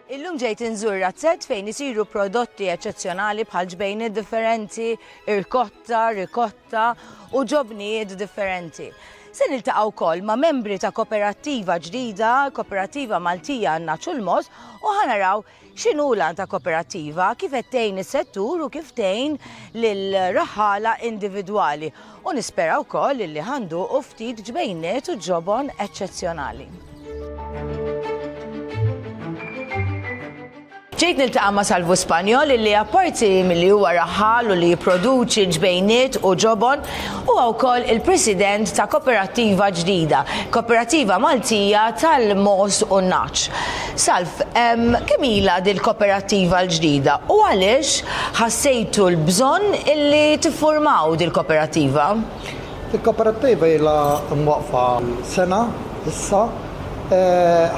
Illum ġejt inżur razzett fejn isiru prodotti eċċezzjonali bħal ġbejniet differenti, irkotta, rikotta u ġobnijiet differenti. Se niltaqgħu wkoll ma' membri ta' koperattiva ġdida, Koperattiva Maltija Naċulmos, u ħanaraw x'inhu lan ta' koperattiva, kif qed tgħin is-settur u kif tgħin lil raħala individwali. U nispera wkoll li ħanduqu ftit ġbejniet u ġobon eċċezzjonali. Ġejt niltaqa' ma' Salvo Spanjol illi apparti milli huwa raħal u li jipproduċi ġbejniet u ġobon huwa wkoll il-President ta' koperattiva ġdida, Koperattiva Maltija tal-Mos u Naċ. Salv, kemm ilha dil-koperattiva l-ġdida u għaliex ħassejtu l-bżonn illi tiffurmaw dil-koperattiva? Il-koperattiva ilha mwaqfa sena issa,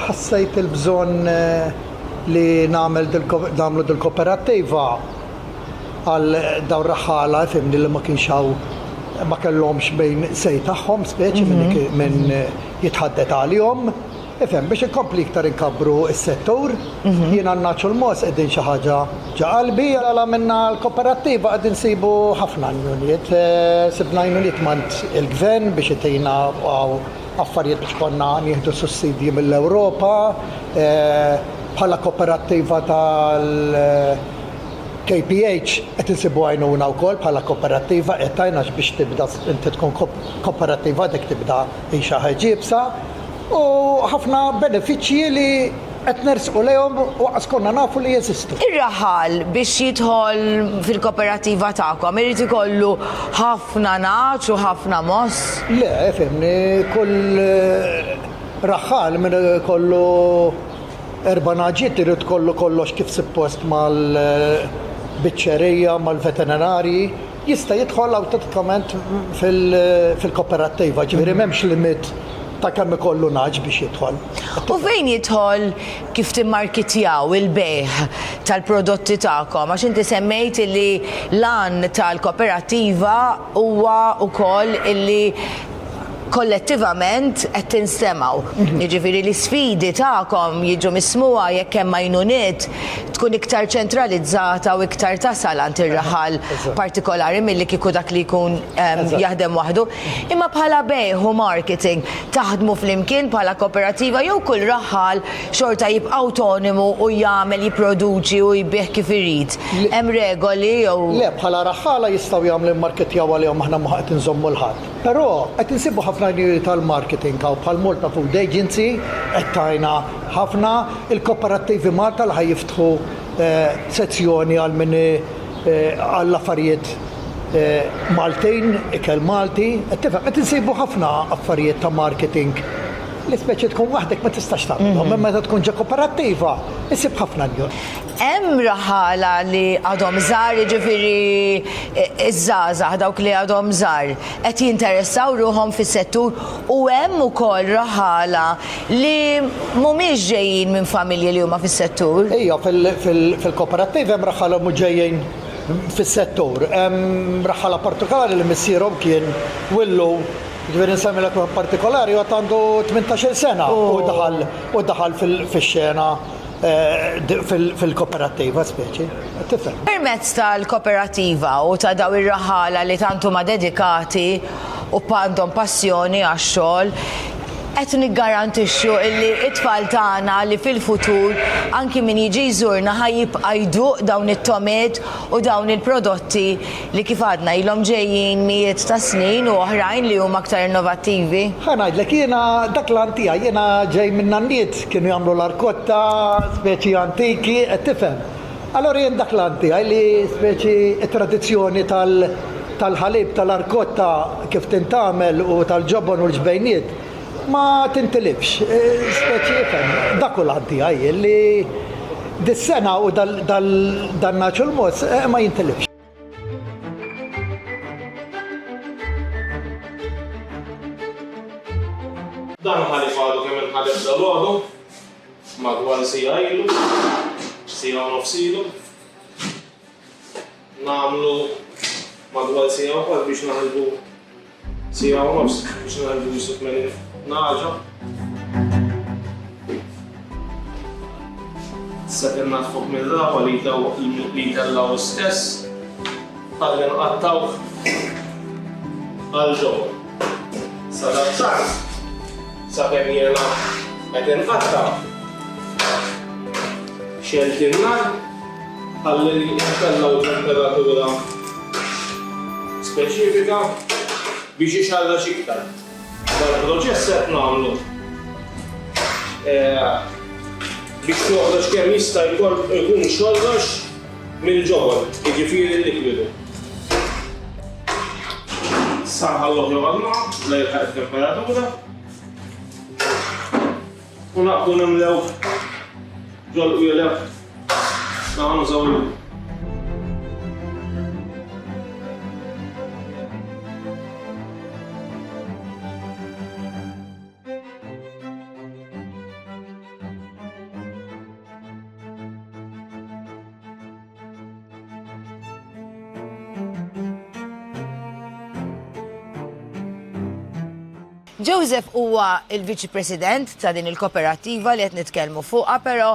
ħassejt il-bżonn li nagħmlu dil-koperattiva għal dawn raħala fimni li ma kellhomx bejn sej tagħhom speċi minn jitħaddet għalihom. Ifhem biex inkompli iktar inkabbru s-settur, jien Naċulmos qegħdin xi ħaġa ġa qalbi għal minna l-koperattiva qegħdin nsibu ħafna għajnuniet. Sibna għajnuniet mant il-gvern biex itejna affarijiet biex konna nieħdu sussidji mill-Ewropa. Bħala koperattiva tal-KPH qed insibu għajnuna wkoll bħala koperattiva qed tajnax biex tibda inti tkun koperattiva dik tibda hija ħeġibsa u ħafna benefiċċji li qed nersqu lejhom waqas konna nafu li jeżistu. Ir-raħal biex jidħol fil-koperattiva tagħkom irid ikollu ħafna naċ u ħafna mos? Le, fehmni, kull raħal minn kollu erba' naġiet irid kollu kollox kif suppost mal-biċċerija, mal-veterinari, jista' jidħol awtomatikament fil-koperattiva, ġifieri m'hemmx limit ta' kemm ikollu naġ biex jidħol. U fejn jidħol kif timmarkitjaw il-bejħ tal-prodotti tagħkom? Għax inti semmejt li l-għan tal-koperattiva huwa wkoll illi kollettivament qed tinstemaw. Jiġifieri l-isfidi tagħkom jiġu mismuha jekk hemm għajnuniet tkun iktar ċentralizzata u iktar tasal għand ir-raħal partikolari milli kieku dak li jkun jaħdem waħdu. Imma bħala bejħ u marketing taħdmu flimkien bħala koperattiva jew kull raħal xorta jibqa' awtonomu u jagħmel jipproduċi u jbieħ kif irid. Hemm regoli jew Le, bħala raħala jistgħu jagħmlu marketjaw għalihom aħna ma qed inżommu l-ħadd. Però qed insibu ħafna tal-marketing għaw bħal Malta Food Agency qed tajna ħafna il-kooperattivi Malta li ħajjiftħu sezzjoni għal min għall-affarijiet Maltin, ikel Malti, qed insibu ħafna affarijiet ta' marketing li speċi tkun waħdek ma tistax tagħmilhom, imma meta tkun ġa kooperattiva issib ħafna njur. Hemm raħala li għadhom żgħar, jiġifieri iż-żgħażagħ dawk li għadhom żgħar qed jinteressaw ruhom fis-settur u hemm ukoll raħala li mhumiex ġejjin minn familji li huma fis-settur. Ejja, fil-kooperattiva hemm raħala mhux ġejjin fis-settur. Hemm raħala partikolari li missierhom kien Willu. Ġveri nsemmi l partikolari għat għandu 18 sena u daħal fil-xena fil-koperattiva speċi. Permezz tal-koperattiva u ta' daw ir-raħala li tantu ma' dedikati u għandhom passjoni għax-xogħol, qed niggarantixxu illi t-tfal tagħna li fil-futur anki min jiġi jżurna ħajjibqa' jduq dawn it-tomiet u dawn il-prodotti li kif għadna ilhom ġejjin mijiet ta' snin u oħrajn li huma aktar innovattivi. Ħanajdlek jiena dak l-antija jiena ġej minn nanniet kienu jagħmlu l-arkotta speċi antiki qed tifhem. Allora jien dak l-antija li speċi t-tradizzjoni tal-ħalib tal-arkotta kif tintamel u tal-ġobon u l-ġbejniet ma tintilibx, speċi jifhem, dak u l-għaddi għaj li dis-sena u dan-Naċulmos ma jintilibx. Dan ħalif għadu kemm inħalif dal-għadu, madwar sija ilu, sija u nofsilu. Namlu madwar sija u biex naħalbu sija u nofs biex naħalbu jisuk naġa. s-sekinnat fuq mill-rawa li tellaw stess, għalli nqattaw għal-ġol. Sadat sakemm jiena qed inqatta' xelti n-nar għalli li ntellaw temperatura speċifika biex ixarrax iktar. Dal-proċess qed nagħmlu biex noħroġ kemm jista' jkun xorrox mill-ġobon, jiġifieri l-likwidu. Saħħalluh joqgħodna la jilħaq it-temperatura u naqdu nimlew ġol qieleb naħnużaw. Joseph huwa il-Viċi President ta' din il-kooperativa li qed nitkellmu fuqha, però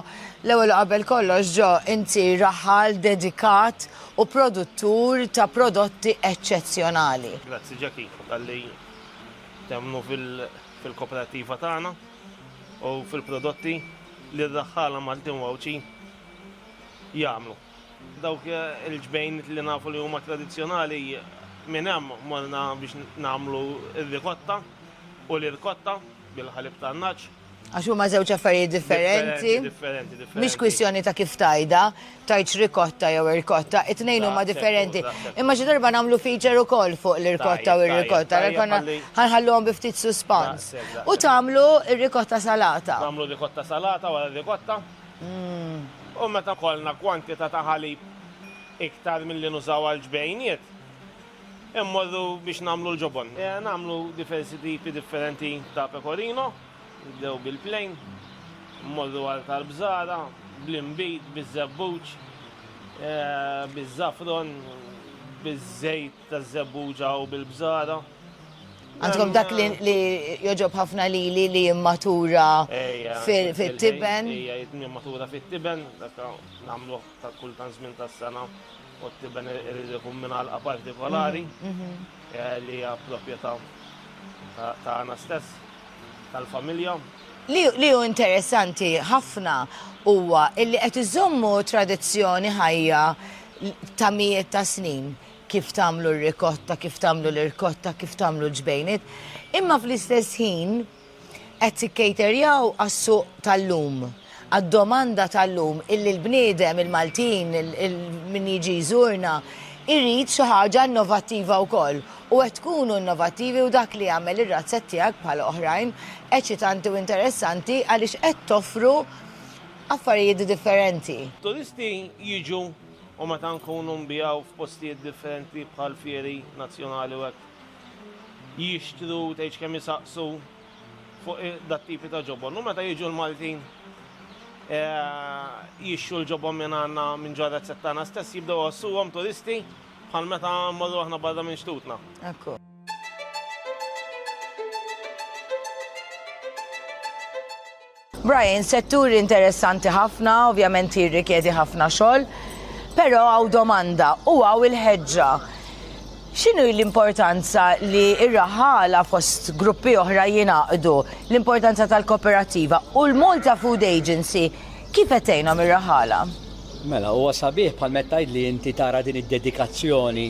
l-ewwel qabel kollox ġo inti raħal dedikat u produttur ta' prodotti eċċezzjonali. Grazzi Jackie, għalli temnu fil-kooperativa tagħna u fil-prodotti li rraħħala Maltin Wawċi jagħmlu. Dawk il-ġbejn li nafu li huma tradizzjonali minn hemm morna biex nagħmlu r-rikotta u l-irkotta bil-ħalib tan-naċ. Għax huma żewġ affarijiet differenti. Differenti. Mhix kwistjoni ta' kif tajda, tajċ rikotta jew irkotta, it-tnejn huma differenti. Imma xi darba nagħmlu feature ukoll fuq l-irkotta u r-rikotta, ħanħalluhom bi ftit suspans. U tagħmlu r-rikotta salata. Nagħmlu rikotta salata wara r-rikotta. U meta kollna kwantità ta' ħalib iktar milli nużaw għall-ġbejniet, immorru biex nagħmlu l-ġobon. Nagħmlu diversi tipi differenti ta' pecorino, nibdew bil-plain, immorru għal tal-bżara, bl-imbit, biz-żebbuġ, biz-żafron, biz-żejt ta' żebbuġa u bil-bżara. Għandkom dak li joġob ħafna li jimmatura fit-tiben. Jimmatura fit-tiben, nagħmlu ta' kull żmien tas-sena. U t-tiben irrikum minn għalqa partikolari li hija proprjetà tagħna stess, tal-familja. Li hu interessanti ħafna huwa illi qed iżommu tradizzjoni ħajja ta' mijiet ta' snin. Kif tagħmlu r-rikotta, kif tagħmlu l-irkotta, kif tagħmlu l-ġbejniet. Imma fl-istess ħin qed tikkejterjaw għas-suq tal-lum. Għad-domanda tal-lum illi l-bniedem, il-Maltin, min jiġi jżurna, irrid xi ħaġa innovattiva wkoll. U qed tkunu innovattivi u dak li jagħmel ir-razzett tiegħek bħala oħrajn eċitanti u interessanti għaliex qed toffru affarijiet differenti. Turisti jiġu u meta nkunu nbijaw f'postijiet differenti bħal fieri nazzjonali u hekk jixtru tgħid kemm isaqsu fuq dat tipi ta' ġobon. U meta jiġu l-Maltin jixxu l-ġobon minn għandna minn ġo razzett tagħna stess jibdew għassuhom turisti bħal meta mmorru aħna barra minn xtutna. Ekku. Brian, settur interessanti ħafna, ovvjament jirrikjedi ħafna xogħol, però għaw domanda u għaw il-ħeġġa. X'inhu l-importanza li r-raħala fost gruppi oħra jingħaqdu, l-importanza tal-kooperativa u l-Malta Food Agency kif qed tgħinhom ir-raħala? Mela, huwa sabiħ bħal meta tgħid li inti tara din id-dedikazzjoni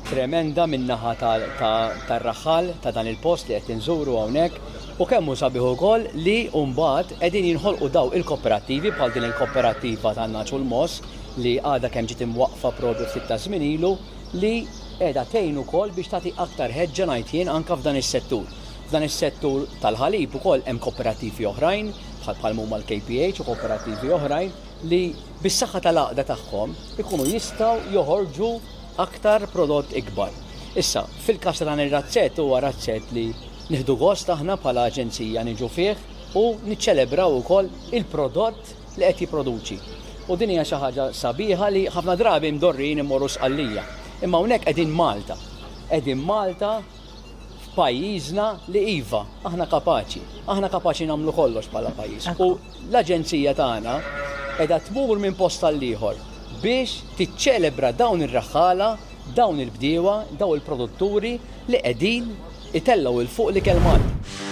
tremenda min-naħa tar-raħal ta' dan il-post li qed inżuru hawnhekk u kemm hu sabiħ ukoll li mbagħad qegħdin jinħolqu daw il-kooperattivi bħal din il-kooperattiva tan-naċ u l-mos li għadha kemm ġiet imwaqfa produtt fit ta' żmien ilu li qiegħda tgħin ukoll biex tagħti aktar ħeġġa ngħid jien anke f'dan is-settur. F'dan is-settur tal-ħalib ukoll hemm kooperattivi oħrajn bħal huma l-KPH u kooperattivi oħrajn li bis-saħħa tal-għaqda tagħhom ikunu jistgħu joħorġu aktar prodott ikbar. Issa, fil-każ ta' dan ir-razzett huwa razzett li nieħdu gost aħna bħala aġenzija niġu fih u niċċelebraw ukoll il-prodott li qed jipproduċi. U din hija xi ħaġa sabiħa li ħafna drabi mdorrin imorru sqallija. Imma hawnhekk qegħdin Malta. Qegħdin Malta f'pajjiżna li iva, aħna kapaċi nagħmlu kollox bħala pajjiż. U l-aġenzija tagħna qiegħda tmur minn post tal-ieħor biex tiċċelebra dawn ir-raħħala, dawn il-bdiewa, dawn il-produtturi li qegħdin itellgħu il fuq li kelmat.